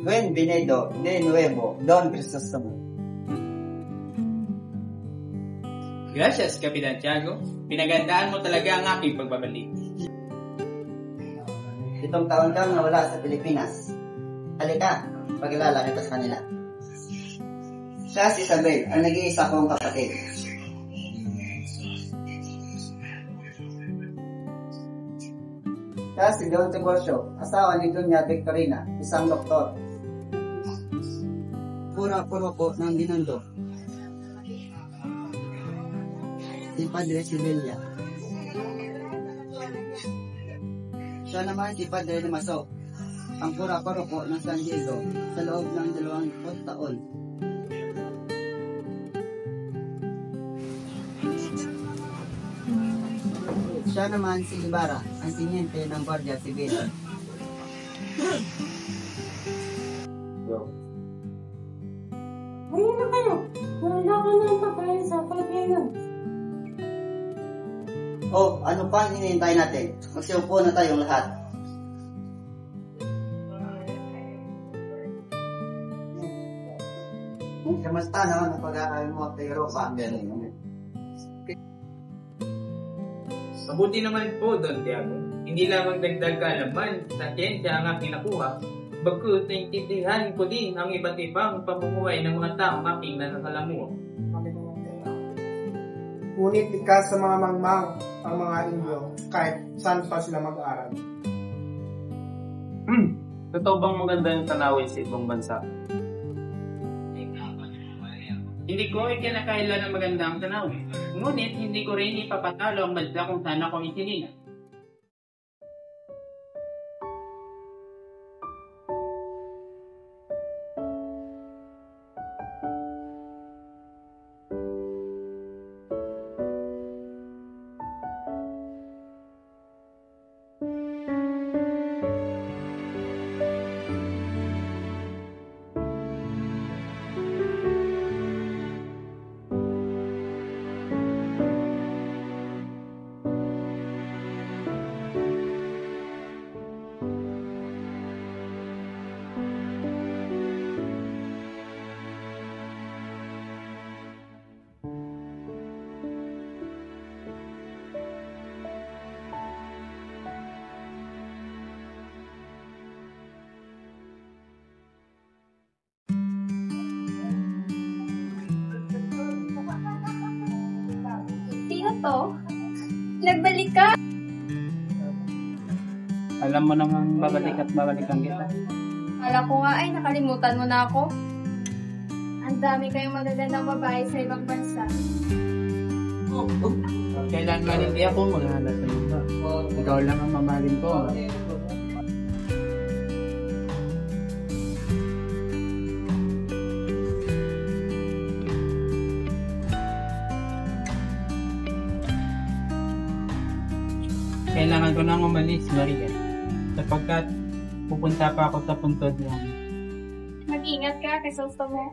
Buen venido de nuevo, Don Crisostomo. Gracias, Kapitan Tiago. Pinagandaan mo talaga ang aking pagbabalik. 7 taon kang nawala sa Pilipinas. Halika, pagkilala kita sa kanila. Siya si Isabel, ang nag-iisa kong kapatid. Siya si Don Tiburcio, asawa ni Doña Victorina, isang doktor. Pura-puro po ng Binondo. Si Padre Sibelia. Siya naman si Padre Limaso, ang pura-puro po ng San Diego sa loob ng 2 taon. Siya naman si Ibarra, ang tiniente ng Guardia Civil. Ayun na kayo. Wala ko ng papaya sa Pilipinas. Oh, ano pa ang hinihintay natin? Magsiupo na tayong lahat. Kamusta naman ang pag-aaral mo sa Europa? Mabuti naman po, Don Tiago. Hindi lamang dagdag kaalaman sa siyensya ang aking nakuha, bagkus naintindihan ko din ang iba't ibang pamumuhay ng mga taong aking nakakalamuha. Ngunit ikas sa mga mangmang ang mga Indio kahit saan pa sila mag-aaral. Totoo bang maganda yung tanawin sa ibang bansa? Hindi ko ikinakailan ng magandang tanawin. Ngunit hindi ko rin ipapatalo ang bansa kung saan ako isinina. Sino to? Nagbalik ka? Alam mo naman babalik at babalikan kita. Kala ko nga ay nakalimutan mo na ako. Ang dami kayong magagandang babae sa ibang bansa. Kailanman hindi ako Wala sa iba. Ikaw lang ang mamahalin ko. Kailangan ko nang umalis, Maria. Sapagkat pupunta pa ako sa puntod mo. Mag-ingat ka, Crisostomo.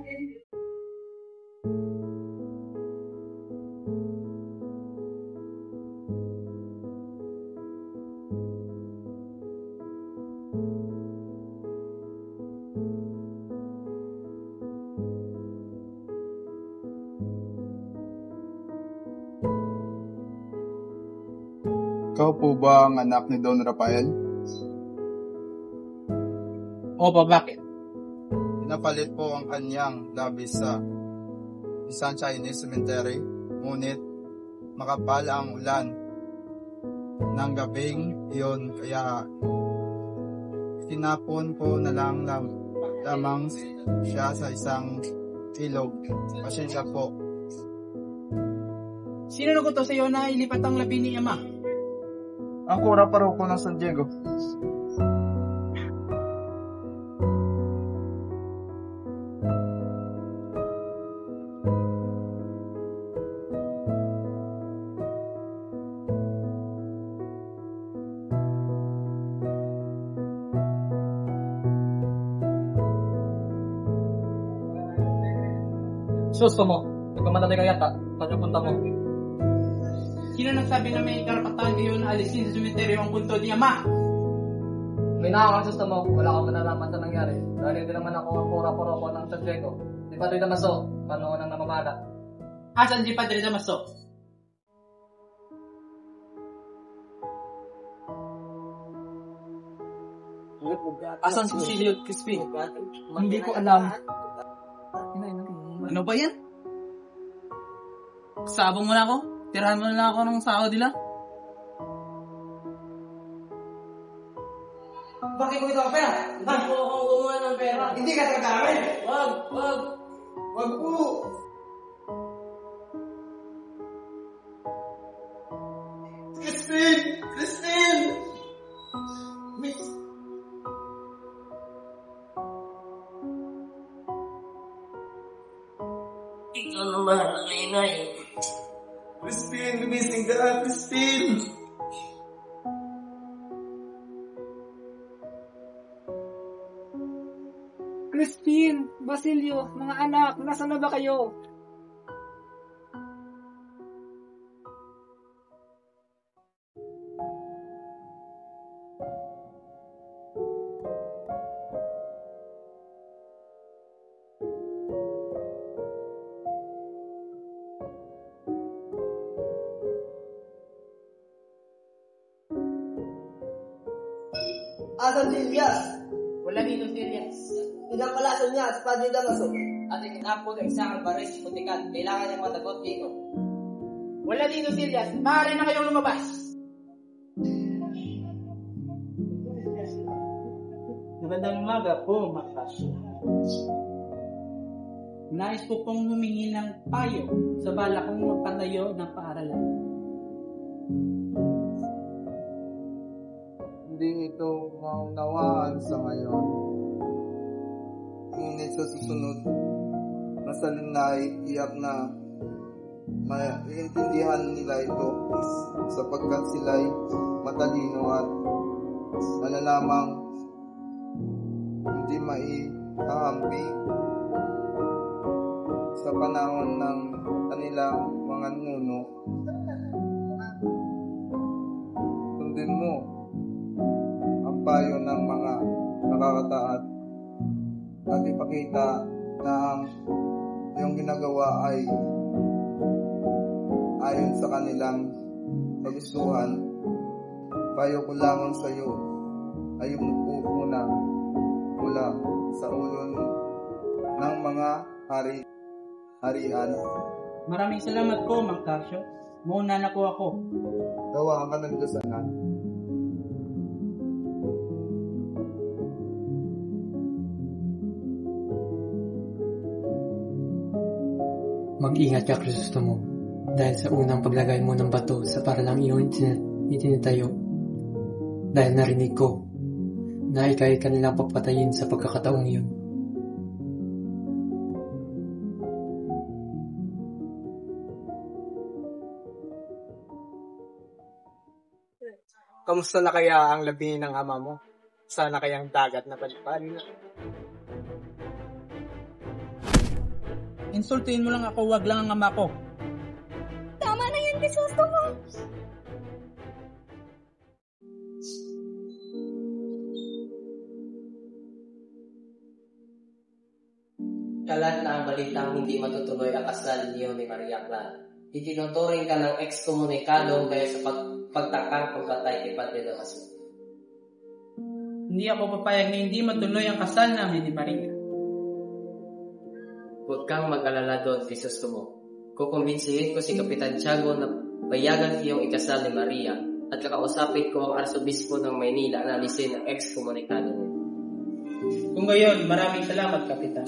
Ikaw po ba ang anak ni Don Rafael? Opo, bakit? Pinapalit po ang kanyang labis sa isang Chinese cemetery, ngunit makapal ang ulan ng gabing iyon, kaya tinapon ko na lamang siya sa isang ilog. Pasensya po. Sino naguto sa iyo na ilipat ang labi ni Ama? Ang kura paroko ng San Diego. Susto mo. Nagmamadali ka yata. Saan punta mo? Sino nagsabi na may karapatan kayo na alisin sa cemetery ang puntod ni Ama? may nakakasusta mo, wala akong malalaman sa nangyari. Dahil hindi naman ako ang pura-pura ng subjecto. Di Padre Damaso, paano nang namamala? Asan si Padre Damaso? Asan si Cecilio Crispin? Hindi ko alam. Ano ba yan? Sabong mo na ako? Tirahan mo na ako ng sahod nila? Bakit ko ito ang pera? Hindi ko akong kumuha ng pera. Hindi ka taga-amin! Wag! Wag po! Christine! Christine! Miss! Ikaw naman ang inay. Christine! Gumising ka! Christine! Christine, Basilio, mga anak, nasa na ba kayo? Asan si Elias? Wala dito serious. Pinapalasan niya sa Padre Damaso. At ikinapo ng isang baris putikan. Kailangan niyang matagot dito. Wala dito serious. Maaari na kayong lumabas. Magandang umaga po, Makas. Nais ko pong humingi ng payo sa bala kong magpatayo ng paaralan. Hindi ito maunawaan sa ngayon. Ngunit sa susunod, masaling naiiyak na maiintindihan nila ito sapagkat sila'y matalino at malalamang hindi maihahampi sa panahon ng kanilang mga nuno. Sundin mo ang payo ng mga nakakataat at ipakita na ang iyong ginagawa ay ayon sa kanilang kagustuhan. Payo ko lamang sa iyo ay muna mula sa ulo ng mga harian. Maraming salamat po, Mang Casio. Muna na po ako. Gawa ka ng Diyos, anak. Mag-ingat ka, Crisostomo, dahil sa unang paglagay mo ng bato sa paralang iyong itinatayo. Dahil narinig ko na ika'y kanilang papatayin sa pagkakataong iyon. Kamusta na kaya ang labi ng ama mo? Sana kayang dagat na palipad? Insultuin mo lang ako, wag lang ang ama ko. Tama na yan, Crisostomo. Kalat na ang balitang hindi matutuloy ang kasal niyo ni Maria Clara. Itinuturing ka ng ekskomunikado dahil sa pagtakang pagkatay kay Padre Damaso. Hindi ako papayag na hindi matuloy ang kasal namin ni Maria. Huwag kang mag-alala doon, Crisostomo. Kukumbinsihin ko si Kapitan Tiago na payagan iyong ikasal ni Maria at kakausapin ko ang Arsobispo ng Maynila na alisin ang ekskomunikado niya. Kung gayon, maraming salamat, Kapitan.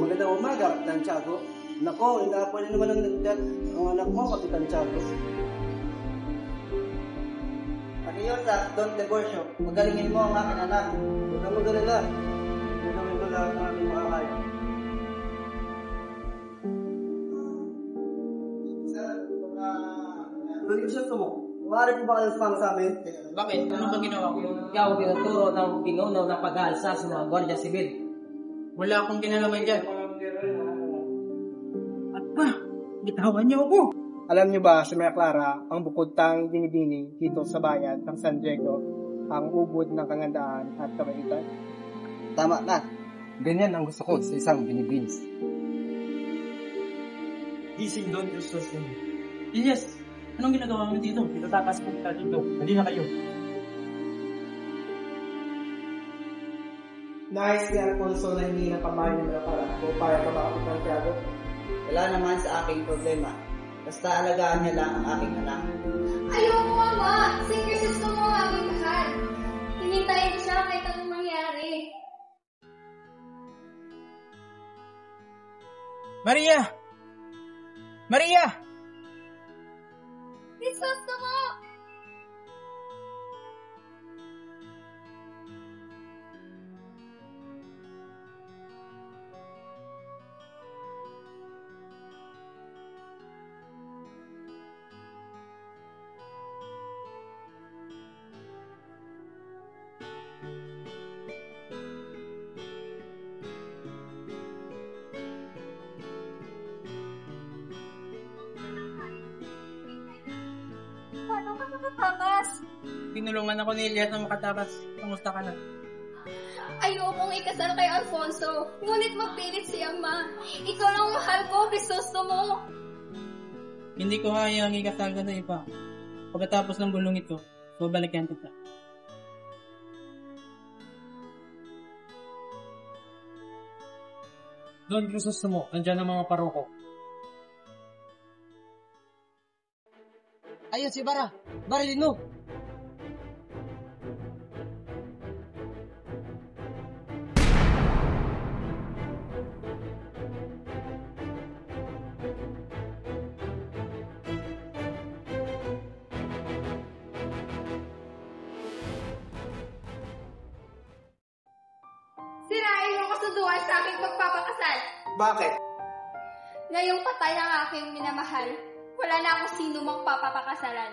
Magandang umaga, Kapitan Tiago. Nako, inaapoy na naman ang anak mo, Kapitan Tiago. Adios, Don Tiburcio. Magalingin mo ang aking anak. Huwag kang mag-alala. Don Crisostomo, maaari po ba kayo sumama sa amin? Bakit? Ano ba ginawa ko? Ikaw tinuturo ng pinuno ng pag-aalsa sa mga Guardia Civil. Wala akong kinalaman dyan. At ba? Bitawan niyo ako. Alam niyo ba, sa Maria Clara, ang bukod tang dinidini dito sa bayan ng San Diego, ang ubod ng kagandaan at kabaitan? Tama ka. Ganyan ang gusto ko sa isang binibins. Gising doon, Justus. Yes. Anong ginagawa mo dito? Pinatakas po kita dito. Hindi na kayo. Nais ni Alfonso na hindi ng pamahay ni Maria Clara o para ka ba ng Tiago? Wala naman sa aking problema. Basta alagaan niya lang ang aking anak. Ayoko, Mama! Si Crisostomo ang aming mahal. Hinintayin siya kahit anong mangyari. Maria! Maria! Crisostomo! Paano ka nakatakas? Tinulungan ako ni Elias na makatakas. Kamusta ka na? Ayokong ikasal kay Alfonso. Ngunit mapilit si Ama. Ikaw lang ang mahal ko, Crisostomo. Hindi ko hayang ikasal ka sa iba. Pagkatapos ng gulong ito, babalikan kita. Don Crisostomo, andyan ang mga paroko. Ayun si Bara! Barilin mo! Sirain mo kasunduan sa aking pagpapakasal. Bakit? Ngayong patay ang aking minamahal, wala na akong sino magpapakasalan.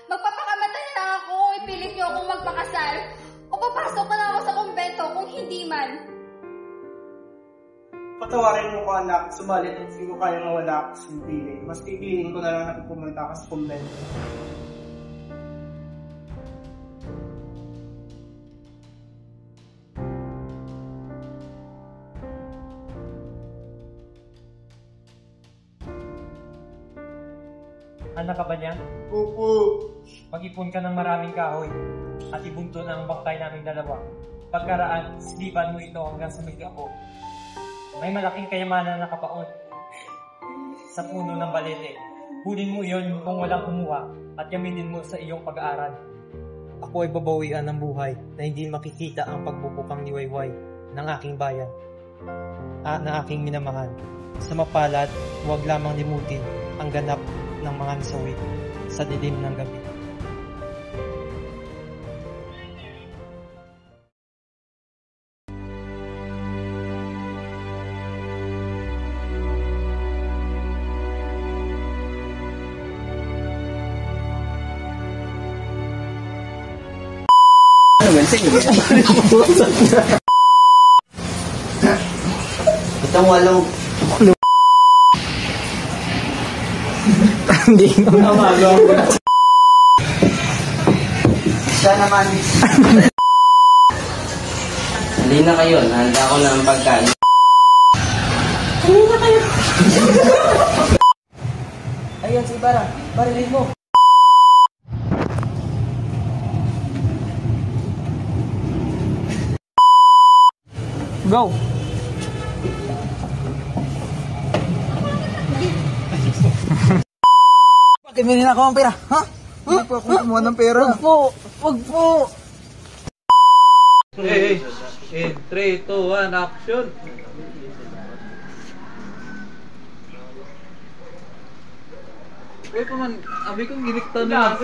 Magpapakamatay na lang ako, ipilit niyo akong magpakasal. O papasok pa na ako sa kumbento kung hindi man. Patawarin mo ko anak, subalit hindi ko kaya mawala sa piling. Mas pipiliin ko na lang na pumunta ka sa kumbento. Anak ka ba niya? Opo. Mag-ipon ka ng maraming kahoy at ibunto ng bangkay naming dalawa. Pagkaraan, silipan mo ito hanggang sa may ako. May malaking kayamanan na nakapaon sa puno ng balete. Hulin mo iyon kung walang kumuha at yaminin mo sa iyong pag-aaral. Ako ay babawian ng buhay na hindi makikita ang pagbubukang liwayway ng aking bayan at ng aking minamahal. Sa mapalad, huwag lamang limutin ang ganap ng mga nasawi sa dilim ng gabi. Itong walong Hindi ko na magawa. siya naman. Hindi na kayo, nahanda ko na ang pagkain. Ayun si Bara, barilin mo. Go! Bakit mo nila ako ang pera? Ha? Hindi po ako kumuha ng pera. Wag po! Wag po! Hey, in 3, 2, 1, action! Uy, paman, abi kong ginikta na.